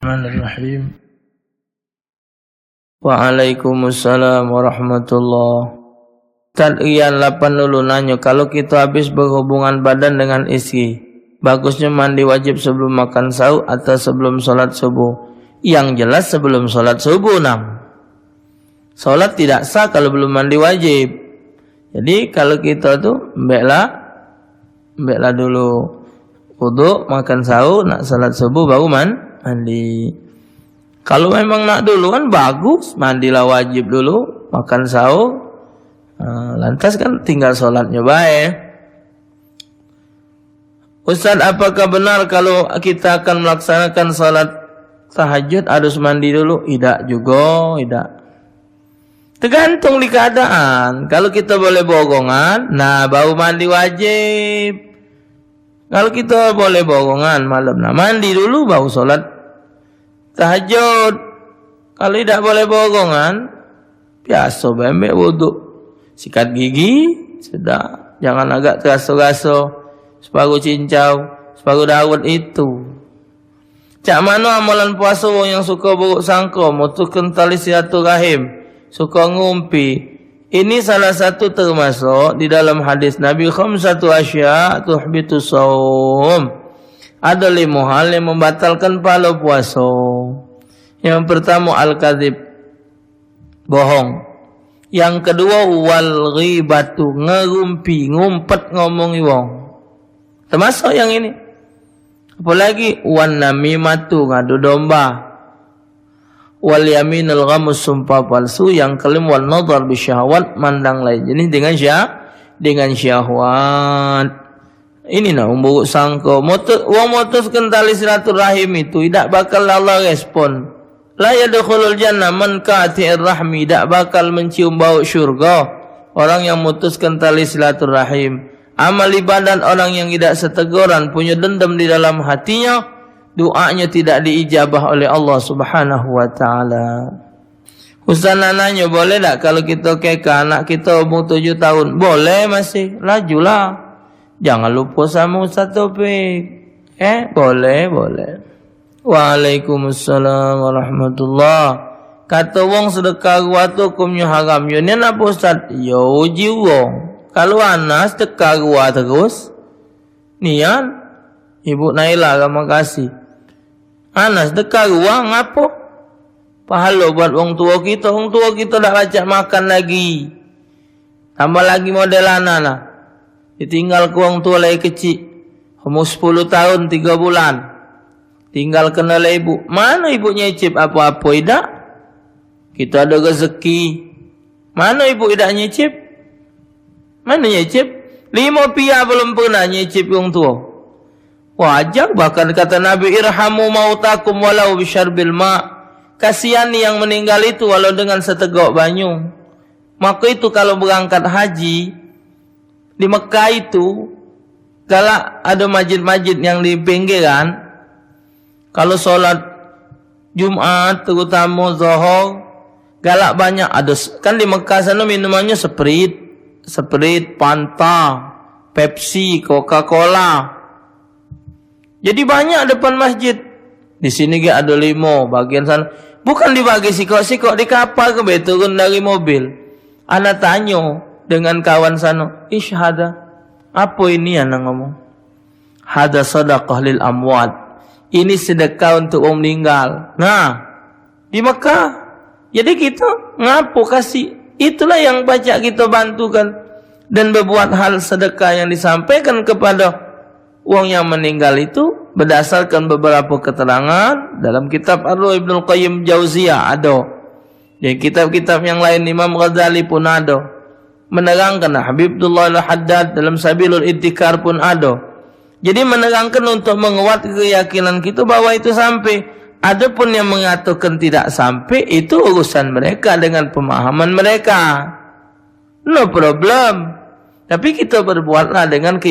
Bismillahirrahmanirrahim. Waalaikumsalam warahmatullahi. Tadian 8 dulu nanya, kalau kita habis berhubungan badan dengan istri, bagusnya mandi wajib sebelum makan sahur atau sebelum sholat subuh? Yang jelas sebelum sholat subuh. Sholat tidak sah kalau belum mandi wajib. Jadi kalau kita tuh mbeklah dulu wudu, makan sahur, nak sholat subuh baru mandi. Kalau memang nak dulu kan bagus, mandilah wajib dulu, makan sahur, lantas kan tinggal sholatnya baik. Ustaz, apakah benar kalau kita akan melaksanakan sholat tahajud harus mandi dulu? Tidak juga, tidak. Tergantung di keadaan. Kalau kita boleh bohongan, nah baru mandi wajib. Kalau kita boleh bohongan malam, nah mandi dulu baru sholat tahajud. Kalau tidak boleh bohongan, biasa bembek wudu, sikat gigi, sudah. Jangan agak teraso-raso, separuh cincau, separuh daun itu. Cak mana amalan puasa wong yang suka buruk sangka, mutuskan tali silaturahim, suka ngumpi. Ini salah satu termasuk di dalam hadis Nabi, khamsatu asya tuhbitu shaum. Ada 5 hal yang membatalkan pahala puasa. Yang pertama al-kadzib, bohong. Yang kedua wal ghibatu, ngerumpi, ngumpet ngomongi wong. Termasuk yang ini. Apalagi wan namimatu, ngadu domba. Wal yaminul ghamus, sumpah palsu. Yang kelima wal nadhar bisyahwat, mandang lain jenis dengan syahwat. Ini buruk sangka. Wong mutuskan tali silaturahim itu tidak bakal Allah respon. La yadkhulul jannah man kati'ir rahmi, tidak bakal mencium bau syurga orang yang mutuskan tali silaturahim. Amal ibadat orang yang tidak seteguran, punya dendam di dalam hatinya, doanya tidak diijabah oleh Allah Subhanahu wa taala. Ustaz nanya, boleh tak kalau kita keka anak kita umur 7 tahun? Boleh masih, lajulah. Jangan lupa sama Ustaz Taufik. Boleh. Waalaikumsalam warahmatullahi. Kata wong sedekah gua tu hukumnya haram. Yo ni apa Ustaz? Yo uji wong. Kalau anak sedekah gua terus, nian Ibu Naila, terima kasih. Anas sedekah gua ngapo? Pahala buat wong tua kita. Wong tua kita dah ajak makan lagi. Tambah lagi model anak lah. Ditinggal ke wong tua lagi kecil. Umur 10 tahun 3 bulan. Tinggal kenal ibu. Mana ibu nyicip apa-apa? Tidak. Kita ada rezeki. Mana ibu tidak nyicip? Mana nyicip? 5 pia belum pernah nyicip wong tua. Wajar, bahkan kata Nabi, irhamu mautakum walau bisyarbil ma'. Kasihani yang meninggal itu walau dengan seteguk banyu. Maka itu kalau berangkat haji di Mekah itu, kalau ada masjid-masjid yang di pinggiran, kalau sholat Jumat terutama Zuhur, galak banyak ada. Kan di Mekah sana minumannya Sprite, Fanta, Pepsi, Coca-Cola. Jadi banyak depan masjid. Di sini ada 5 bagian sana. Bukan dibagi sikok-sikok di kapal ke turun dari mobil. Ana tanya dengan kawan sana, "Isyhada, apa ini anak ngomong?" "Hada sadaqah lil amwat." Ini sedekah untuk orang meninggal. Nah, di Mekah. Jadi kita ngapo kasih. Itulah yang baca kita bantukan dan berbuat hal sedekah yang disampaikan kepada wong yang meninggal itu berdasarkan beberapa keterangan dalam kitab Ar-Ruh Ibnu Qayyim Jauziyah ada. Di kitab-kitab yang lain Imam Ghazali pun ada. Menerangkan Habibullah Al-Haddad dalam Sabilul Iddikar pun ada. Jadi menerangkan untuk menguat keyakinan kita bahwa itu sampai. Adapun yang mengatakan tidak sampai, itu urusan mereka dengan pemahaman mereka. No problem. Tapi kita berbuatlah dengan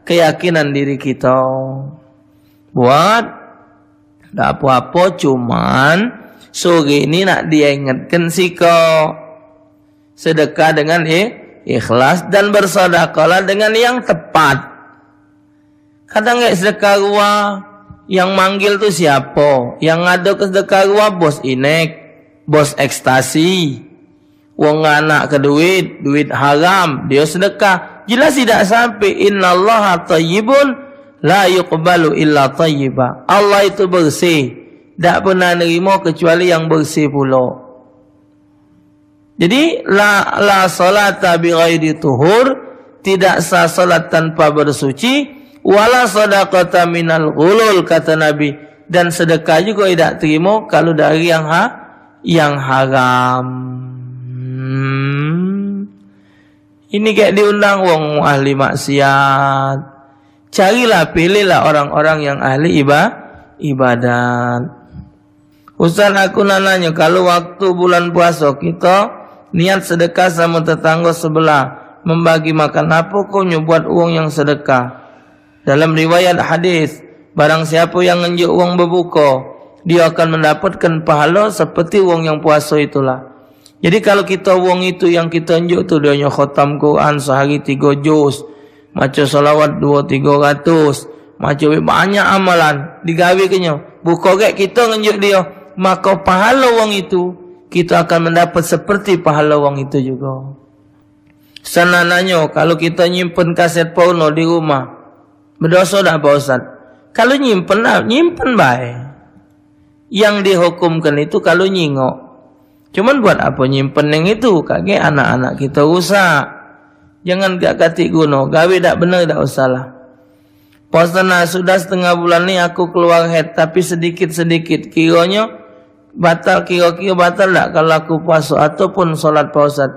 keyakinan diri kita. Buat tak apa-apa, cuman sore ini nak dia ingatkan siko sedekah dengan ikhlas dan bersedekahlah dengan yang tepat. Kadang enggak sedekah gua Yang manggil tuh siapa? Yang ngado ke sedekah gua bos inek, bos ekstasi. Wong anak ke duit haram, dia sedekah. Jelas tidak sampai innallaha thayyibun la yuqbalu illa thayyiba. Allah itu bersih, tak pernah nerima kecuali yang bersih pula. Jadi la salata bi ghairi tuhur, tidak sah salat tanpa bersuci, wala sadaqata minal ghulul kata Nabi, dan sedekah juga tidak terima kalau dari yang haram. Ini kayak diundang wong ahli maksiat. Carilah, pilihlah orang-orang yang ahli ibadat. Ustaz, aku nanya, kalau waktu bulan puasa kita niat sedekah sama tetangga sebelah, membagi makan apa kau nyubuat uang yang sedekah? Dalam riwayat hadis, barang siapa yang ngenjuk uang berbuka, dia akan mendapatkan pahala seperti uang yang puasa itulah. Jadi kalau kita uang itu yang kita ngenjuk tu, dia khatam Quran sehari 3 juz, maca salawat 200-300, maca banyak amalan, digawe kenyo. Buka gak kita ngenjuk dia, maka pahala uang itu kita akan mendapat seperti pahala uang itu juga. Sanananya kalau kita nyimpen kaset porno di rumah, berdosa tak Pak Ustaz? Kalau nyimpen baik. Yang dihukumkan itu kalau nyingok. Cuman buat apa nyimpen yang itu? Kage anak-anak kita rusak. Jangan gak katik guna. Gawe tak benar tak usahlah. Pak Ustaz, nah, sudah setengah bulan ni aku keluar head, tapi sedikit-sedikit. Kiranya batal, kira-kira batal tak kalau aku puasa ataupun solat Pak Ustaz?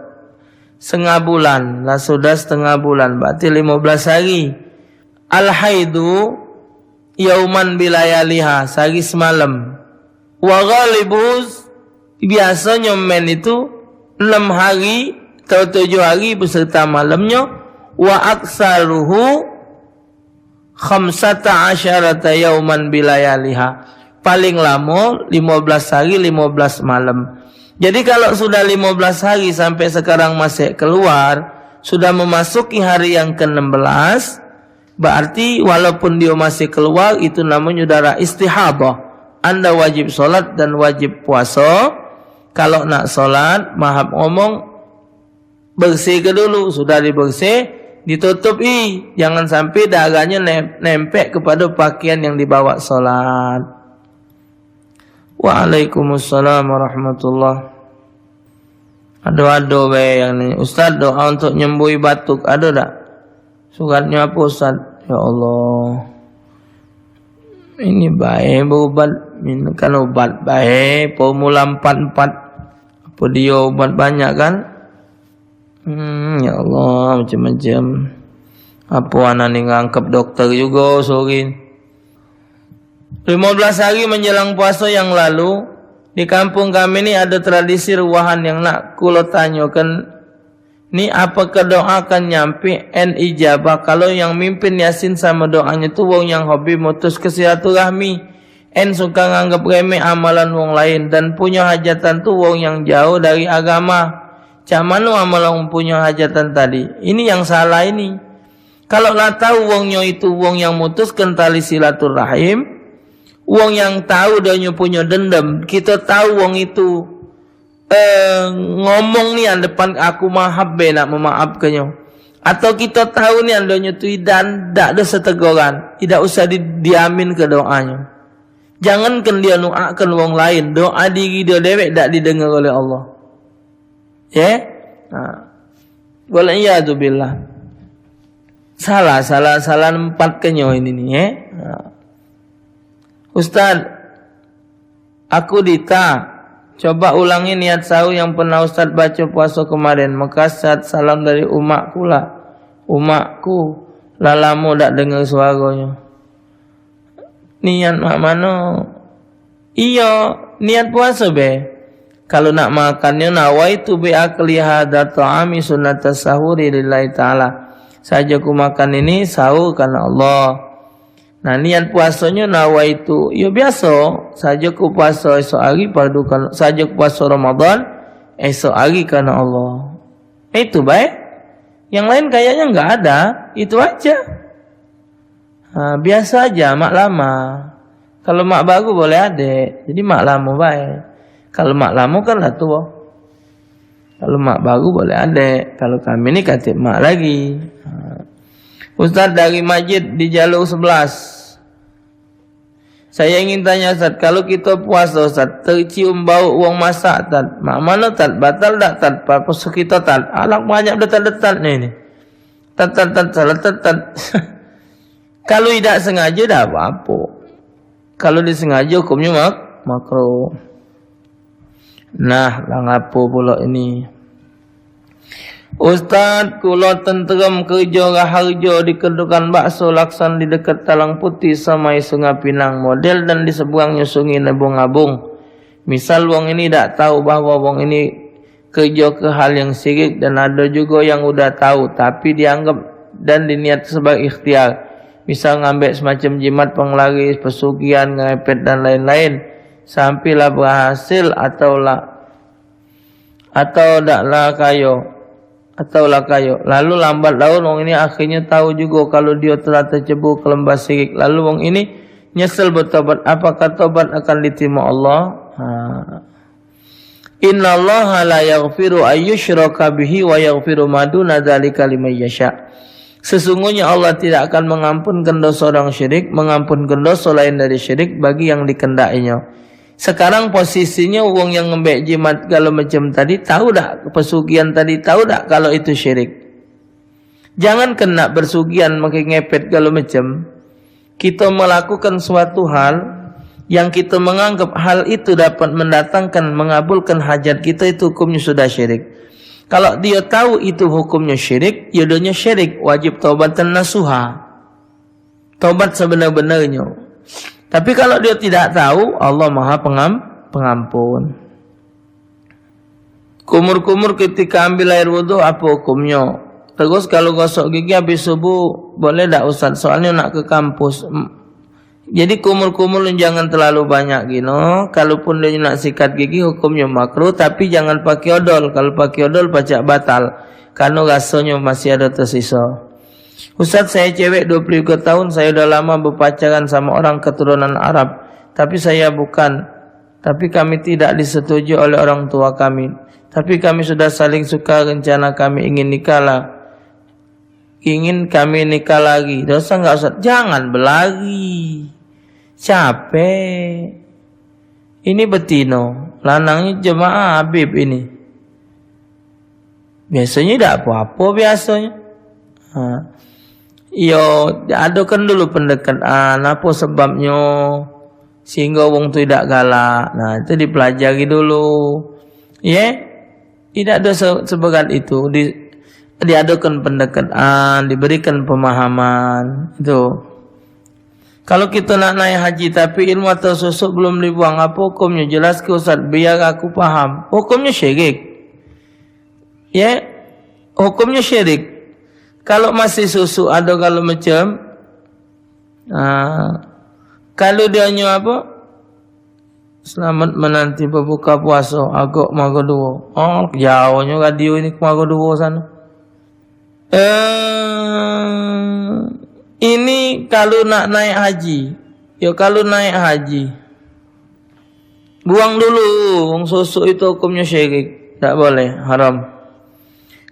Setengah bulan. Lah sudah setengah bulan. Berarti 15 hari. Al-haidu yauman bilayaliha, sehari semalam. Wa ghalibus, biasanya men itu 6 hari atau 7 hari beserta malamnya. Wa aksaruhu 15 yauman bilayaliha, paling lama 15 hari 15 malam. Jadi kalau sudah 15 hari sampai sekarang masih keluar, sudah memasuki hari yang ke-16, berarti walaupun dia masih keluar, itu namanya udara istihadah. Anda wajib solat dan wajib puasa. Kalau nak solat, mahab ngomong, bersih ke dulu. Sudah dibersih, ditutupi. Jangan sampai darahnya nempel kepada pakaian yang dibawa solat. Waalaikumsalam warahmatullahi. Ada yang ni, Ustaz, doa untuk nyembuhi batuk ada tak? Suratnya apa Ustaz? Ya Allah, ini baik berubat, minumkan obat baik, formula 44. Apa dia obat banyak kan? Ya Allah, macam-macam. Apa anak ni ngangkap dokter juga sorry. 15 hari menjelang puasa yang lalu, di kampung kami ni ada tradisi ruahan yang nak kulo tanyakan. Ni apakah doa akan nyampe ijabah kalau yang mimpin Yasin sama doanya tu wong yang hobi mutus silaturahmi, suka nganggap remeh amalan wong lain, dan punya hajatan tu wong yang jauh dari agama. Cak mana amalan punya hajatan tadi? Ini yang salah ini. Kalau lah tahu wongnya itu wong yang mutuskan tali silaturahim, wong yang tahu dia punya dendam, kita tahu wong itu ngomong ni yang depan aku mahab nak memaafkannya, atau kita tahu ni andanya tu dan tak ada seteguran, tidak usah diamin ke doanya. Jangankan dia doakan wong lain, doa diri dia dewek tak didengar oleh Allah. Ya? Wal iyadu billah. Salah 4 kenyo ini ni, Ustaz, aku Dita, coba ulangi niat sahur yang pernah Ustaz baca puasa kemarin. Makasih, salam dari umakku lah. Umakku lah lama tak dengar suaranya. Niat mak mana? Iya, niat puasa be. Kalau nak makannya nawaitu bi akli hadza ta'ami sunnatas sahuri lillahi ta'ala. Saja ku makan ini sahur karena Allah. Nah, niat puasanya nawaitu, ya biasa, saja ku puasa esok hari fardu kan, saja ku puasa Ramadan esok hari karena Allah. Itu baik. Yang lain kayaknya enggak ada, itu aja. Biasa aja mak lama. Kalau mak baru boleh adik. Jadi mak lama baik. Kalau mak lama kan lah tua. Kalau mak baru boleh adik. Kalau kami ni kata mak lagi. Ustaz dari masjid di jalur 11. Saya ingin tanya Ustaz, kalau kita puasa Ustaz, tercium bau uang masak Ustaz, mak mana Ustaz? Batal tak Ustaz? Puasa kita Ustaz? Alang banyak detat-detat ni. Tat. Kalau tidak sengaja dah apa-apa. Kalau disengaja hukumnya makruh. Nah, lang apa pula ini? Ustaz, kula tenteram kerja raharja di kedudukan bakso laksan di dekat Talang Putih samai Sungai Pinang model dan di seberangnya sungai Nebung-abung. Misal wong ini tak tahu bahawa wong ini kerja ke hal yang syirik dan ada juga yang udah tahu tapi dianggap dan diniat sebagai ikhtiar. Misal ngambil semacam jimat penglaris, pesugihan, ngepet dan lain-lain. Sampailah berhasil atau daklah kayo. Lalu lambat laun wong ini akhirnya tahu juga kalau dia telah tercebur ke lembah syirik. Lalu wong ini nyesel bertobat. Apakah tobat akan diterima Allah? Innallaha la yaghfiru ayyushraka bihi wa yaghfiru ma duna dzalika liman yasha. Sesungguhnya Allah tidak akan mengampunkan dosa orang syirik, mengampunkan dosa lain dari syirik bagi yang dikehendakinya. Sekarang posisinya wong yang ngembek jimat kalau macam tadi, tahu tak pesugihan tadi, tahu tak kalau itu syirik? Jangan kena bersugihan makin ngepet kalau macam. Kita melakukan suatu hal yang kita menganggap hal itu dapat mendatangkan, mengabulkan hajat kita, itu hukumnya sudah syirik. Kalau dia tahu itu hukumnya syirik, yadanya syirik, wajib taubatan nasuha. Taubat sebenar-benarnya. Tapi kalau dia tidak tahu, Allah Maha Pengampun. Kumur-kumur ketika ambil air wudu apa hukumnya? Terus kalau gosok gigi habis subuh boleh tak Ustaz? Soalnya nak ke kampus. Jadi kumur-kumur jangan terlalu banyak gino. Kalaupun dia nak sikat gigi hukumnya makruh, tapi jangan pakai odol. Kalau pakai odol pacak batal karena rasanya masih ada tersisa. Ustaz, saya cewek 23 tahun, saya sudah lama berpacaran sama orang keturunan Arab. Tapi saya bukan. Tapi kami tidak disetujui oleh orang tua kami. Tapi kami sudah saling suka, rencana kami ingin kami nikah lagi. Dosa enggak Ustaz? Jangan berlari. Capek. Ini betino. Lanangnya jemaah Habib ini. Biasanya tidak apa-apa biasanya. Yo, adakan dulu pendekatan, apa sebabnya sehingga wong tu tidak galak. Nah, itu dipelajari dulu. Tidak ada seberat itu. Diadakan pendekatan, diberikan pemahaman. Itu. Kalau kita nak naik haji tapi ilmu atau susuk belum dibuang, apa hukumnya? Jelas ke Ustaz, biar aku paham. Hukumnya syirik. Hukumnya syirik. Kalau masih susu ada kalau macam kalau dia hanya apa? Selamat menanti berbuka puasa agak mago dua. Oh, jauhnya radio ini mago dua sana. Ini kalau nak naik haji. Kalau naik haji buang dulu wong susu itu hukumnya syirik. Tak boleh, haram.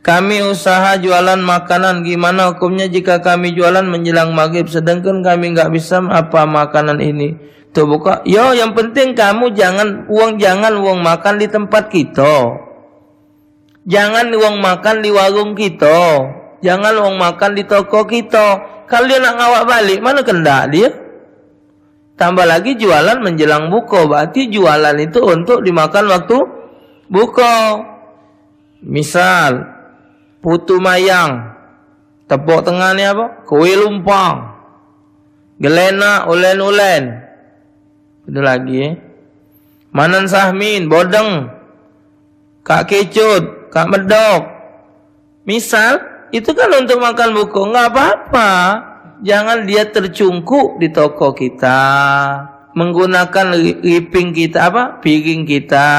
Kami usaha jualan makanan, gimana hukumnya jika kami jualan menjelang maghrib sedangkan kami enggak bisa apa makanan ini? Tuh buka. Yang penting kamu jangan uang makan di tempat kita. Jangan uang makan di warung kita. Jangan uang makan di toko kita. Kalau dia nak ngawak balik, mana kendak dia? Tambah lagi jualan menjelang buka, berarti jualan itu untuk dimakan waktu buka. Misal putu mayang, tepuk tengah ni apa? Kuih lumpang, gelena, ulen-ulen. Ada lagi Manan sahmin, bodeng, kak kecut, kak medok. Misal, itu kan untuk makan buku, enggak apa-apa. Jangan dia tercungkup di toko kita, menggunakan piring kita.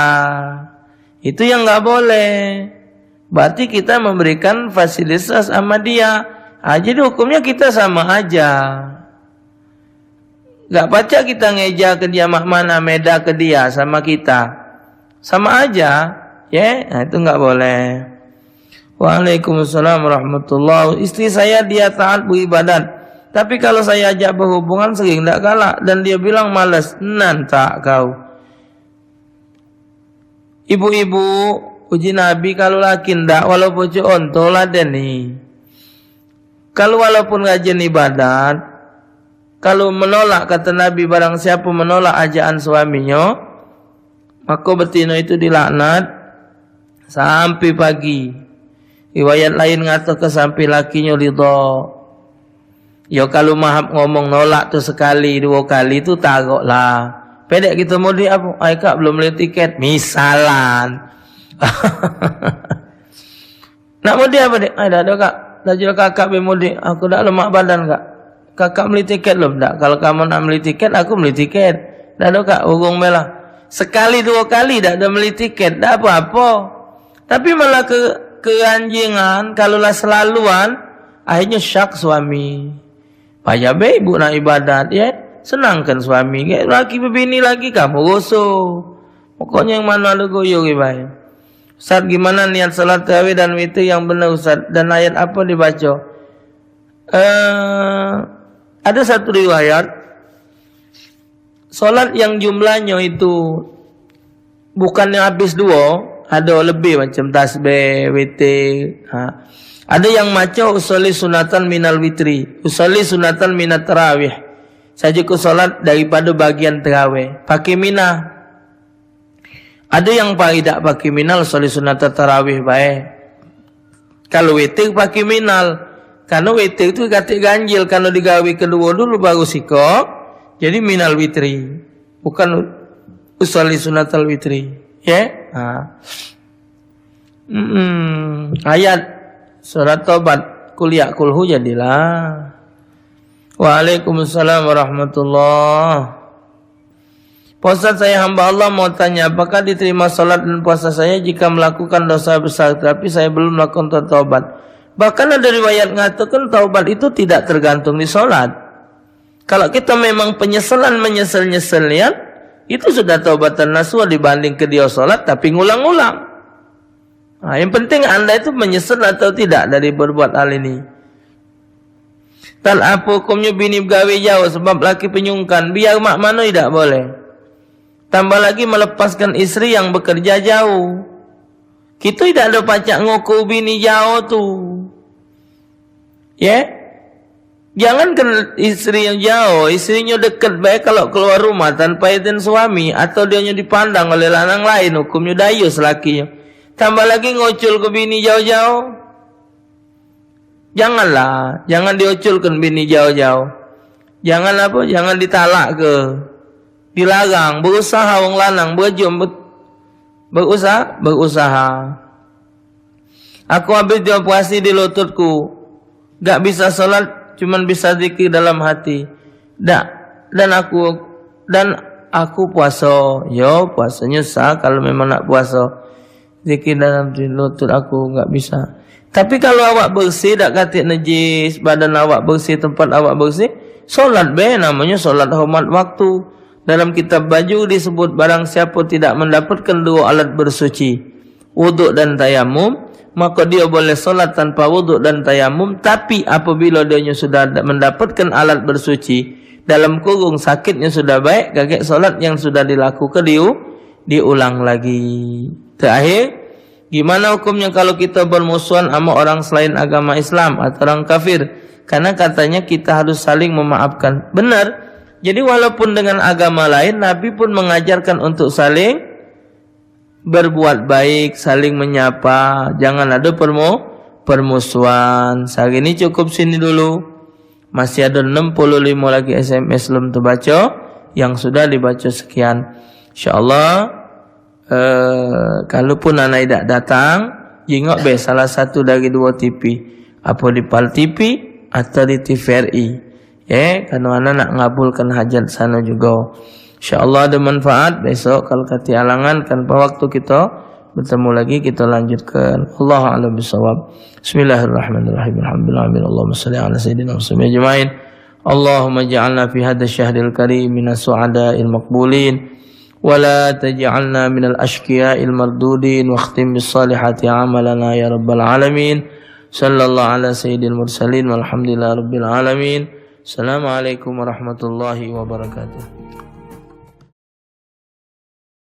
Itu yang enggak boleh. Berarti kita memberikan fasilitas sama dia. Jadi hukumnya kita sama aja. Gak baca kita ngeja ke dia mak mana, meda ke dia sama kita. Sama aja, ya. Nah, itu gak boleh. Waalaikumsalam warahmatullahi. Istri saya dia taat beribadat, tapi kalau saya ajak berhubungan sering tak galak dan dia bilang malas. Tak kau. Ibu-ibu uji Nabi kalau laki ndak walaupun contoh lah nih. Kalau walaupun rajin ibadat, kalau menolak kata Nabi barang siapa menolak ajaan suaminya, maka betina itu dilaknat sampai pagi. Riwayat lain ngatakan sampai lakinya ridha. Ya kalau mahab ngomong nolak tu sekali dua kali tu tarok lah. Pedek kita mau di apa? Ai kak belum beli tiket. Misalan. Nak mau dia apa dek? Ai dah ada kak. Dah jual kakak be mau di. Aku dah lemak badan kak. Kakak beli tiket belum? Tak. Kalau kamu nak beli tiket, aku beli tiket. Dah ada kak. Urung melah. Sekali dua kali dah ada beli tiket. Dah apa-apa. Tapi malah keanjingan. Kalaulah selaluan, akhirnya syak suami. Payah be ibu nak ibadat ya. Senangkan suami. Laki berbini lagi kamu gosok. Pokoknya yang mana ada goyo baik. Ustaz gimana niat salat tarawih dan witir yang benar Ustaz? Dan ayat apa dibaca? Ada satu riwayat. Salat yang jumlahnya itu bukannya habis dua. Ada lebih macam tasbih, witir. Ada yang maca usolli sunatan minal witri, usolli sunatan minat tarawih. Saya ku solat daripada bagian tarawih. Pakai mina. Ada yang tidak pakai minal usolli sunatan tarawih baik. Kalau witir pakai minal. Karena witir itu katik ganjil. Kalau digawe kedua dulu baru sikok. Jadi minal witri. Bukan usolli sunatal witri. Ya. Ayat surat Taubat kul yakulhu jadilah. Waalaikumsalam warahmatullahi. Puasa saya hamba Allah mau tanya, apakah diterima salat dan puasa saya jika melakukan dosa besar tapi saya belum melakukan taubat? Bahkan ada riwayat mengatakan taubat itu tidak tergantung di salat. Kalau kita memang penyesalan menyesal-nyesal ya, itu sudah taubatan nasuha dibanding ke dia salat tapi ngulang-ngulang. Nah, yang penting anda itu menyesal atau tidak dari berbuat hal ini. Dan apa hukumnya bini bergawe jauh sebab laki penyungkan? Biar mak mana tidak boleh. Tambah lagi melepaskan istri yang bekerja jauh. Kita tidak ada pacak ngukur bini jauh tu. Ya? Jangan ke istri yang jauh, istrinya dekat baik kalau keluar rumah tanpa izin suami atau dia dipandang oleh lanang lain, hukumnya dayus lakinya. Tambah lagi ngocul ke bini jauh-jauh. Janganlah, jangan diuculkan bini jauh-jauh. Jangan apa? Jangan ditalak ke. Dilarang, berusaha wong lanang, berusaha. Aku habis dioperasi di lututku. Gak bisa salat, cuman bisa zikir dalam hati. Dan aku puasa. Yo, puasanya sah kalau memang nak puasa. Zikir dalam lutut aku gak bisa. Tapi kalau awak bersih, tak katik najis, badan awak bersih, tempat awak bersih, solat be namanya solat hormat waktu. Dalam kitab baju disebut barang siapa tidak mendapatkan dua alat bersuci, wuduk dan tayamum, maka dia boleh solat tanpa wuduk dan tayamum. Tapi apabila dia sudah mendapatkan alat bersuci, dalam kurung sakitnya sudah baik, kakek solat yang sudah dilakukan diulang lagi. Terakhir, gimana hukumnya kalau kita bermusuhan sama orang selain agama Islam atau orang kafir? Karena katanya kita harus saling memaafkan. Benar. Jadi walaupun dengan agama lain, Nabi pun mengajarkan untuk saling berbuat baik, saling menyapa. Jangan ada permusuhan. Hari ini cukup sini dulu. Masih ada 65 lagi SMS belum terbaca. Yang sudah dibaca sekian. InsyaAllah. Kalaupun anak tidak datang, jengok be salah satu dari dua TV, apa di PAL TV atau di TVRI. Karena anak nak ngabulkan hajat sana juga. InsyaAllah ada manfaat. Besok kalau kati alangan tanpa waktu kita bertemu lagi, kita lanjutkan. Allahu a'lam bishawab. Bismillahirrahmanirrahim. Alhamdulillah. Allahumma shalli ala sayyidina Muhammad ajma'in. اللهم اجعلنا في هذا الشهر الكريم من السعداء المقبولين ولا تجعلنا من الأشقياء المردودين واختم بالصالحات عملنا يا رب العالمين صلى الله على سيد المرسلين والحمد لله رب العالمين. السلام عليكم warahmatullahi wabarakatuh.